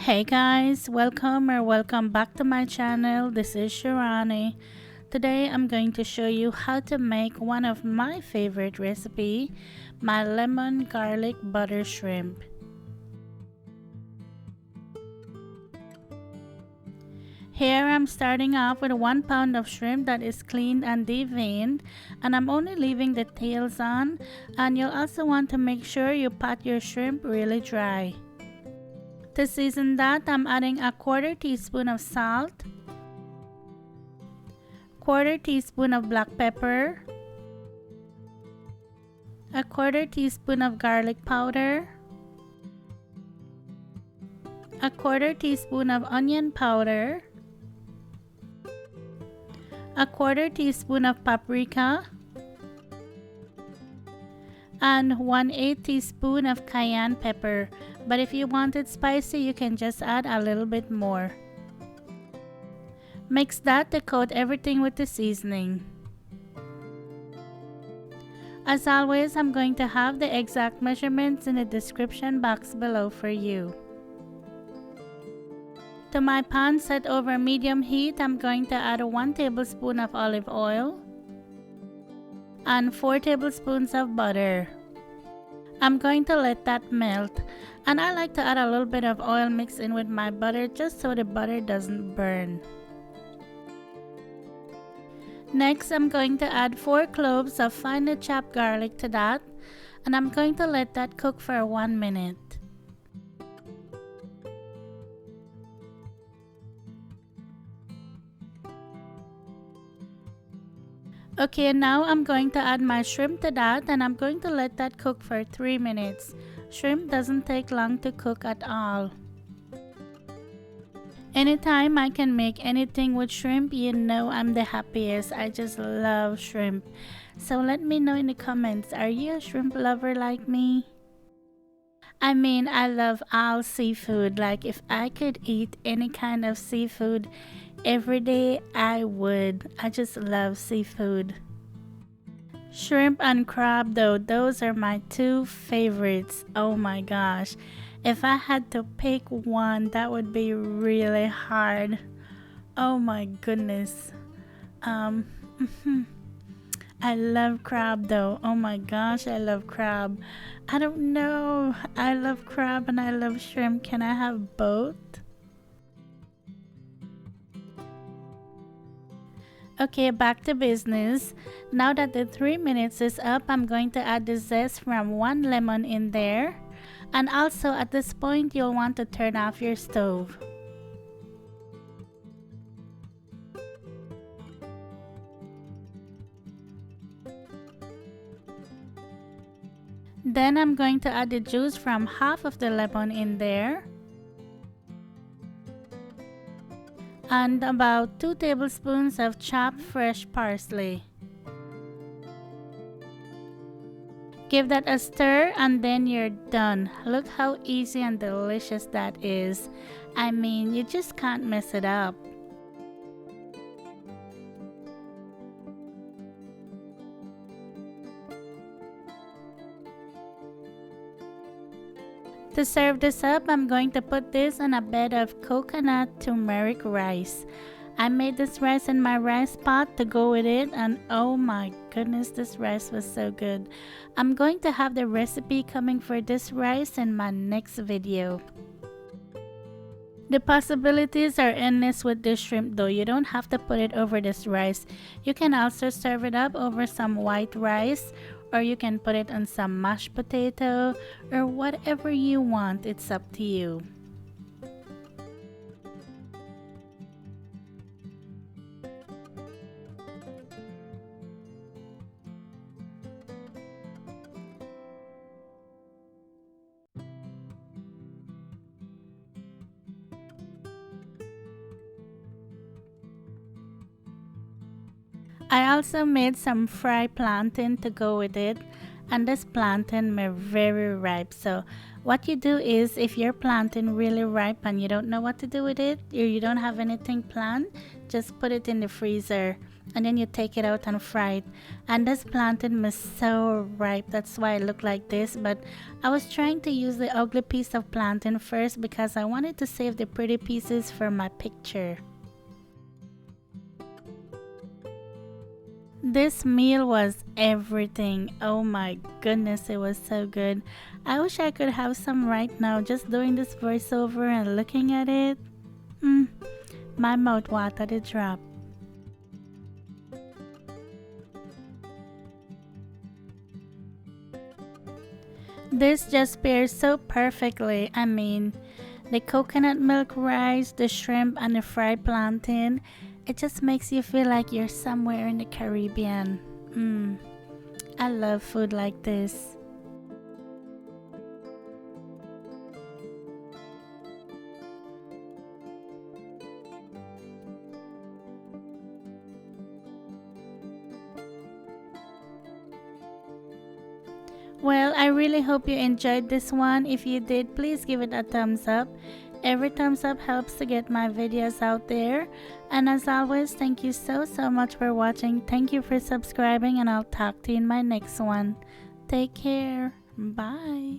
Hey guys, welcome back to my channel. This is Shirani. Today I'm going to show you how to make one of my favorite recipe, my lemon garlic butter shrimp. Here I'm starting off with 1 pound of shrimp that is cleaned and deveined, and I'm only leaving the tails on, and you'll also want to make sure you pat your shrimp really dry. To season that, I'm adding a 1/4 teaspoon of salt, 1/4 teaspoon of black pepper, a 1/4 teaspoon of garlic powder, a 1/4 teaspoon of onion powder, a 1/4 teaspoon of paprika, and 1/8 teaspoon of cayenne pepper, but if you want it spicy you can just add a little bit more. Mix that to coat everything with the seasoning. As always, I'm going to have the exact measurements in the description box below for you. To my pan set over medium heat, I'm going to add 1 tablespoon of olive oil and 4 tablespoons of butter. I'm going to let that melt, and I like to add a little bit of oil mixed in with my butter just so the butter doesn't burn. Next, I'm going to add 4 cloves of finely chopped garlic to that, and I'm going to let that cook for 1 minute. Okay, now I'm going to add my shrimp to that, and I'm going to let that cook for 3 minutes. Shrimp doesn't take long to cook at all. Anytime I can make anything with shrimp, you know I'm the happiest. I just love shrimp. So let me know in the comments, are you a shrimp lover like me? I mean, I love all seafood. Like if I could eat any kind of seafood every day, I would. I just love seafood. Shrimp and crab though, those are my 2 favorites. Oh my gosh. If I had to pick one, that would be really hard. Oh my goodness. I love crab though. Oh my gosh, I love crab. I don't know. I love crab and I love shrimp. Can I have both? Okay, back to business. Now that the 3 minutes is up, I'm going to add the zest from 1 lemon in there. And also at this point, you'll want to turn off your stove. Then I'm going to add the juice from half of the lemon in there. And about 2 tablespoons of chopped fresh parsley. Give that a stir and then you're done. Look how easy and delicious that is. I mean, you just can't mess it up. To serve this up, I'm going to put this on a bed of coconut turmeric rice. I made this rice in my rice pot to go with it, and oh my goodness, this rice was so good. I'm going to have the recipe coming for this rice in my next video. The possibilities are endless with this shrimp though. You don't have to put it over this rice. You can also serve it up over some white rice, or you can put it on some mashed potato, or whatever you want. It's up to you. I also made some fried plantain to go with it, and this plantain were very ripe. So what you do is, if your plantain really ripe and you don't know what to do with it, or you don't have anything planned, just put it in the freezer. and then you take it out and fry it. And this plantain was so ripe, that's why it looked like this. But I was trying to use the ugly piece of plantain first because I wanted to save the pretty pieces for my picture. This meal was everything. Oh my goodness, it was so good. I wish I could have some right now, just doing this voiceover and looking at it. My mouth watered a drop. This just pairs so perfectly. I mean, the coconut milk rice, the shrimp, and the fried plantain. It just makes you feel like you're somewhere in the Caribbean. I love food like this. Well, I really hope you enjoyed this one. If you did, please give it a thumbs up. Every thumbs up helps to get my videos out there. And as always, thank you so much for watching. Thank you for subscribing, and I'll talk to you in my next one. Take care. Bye.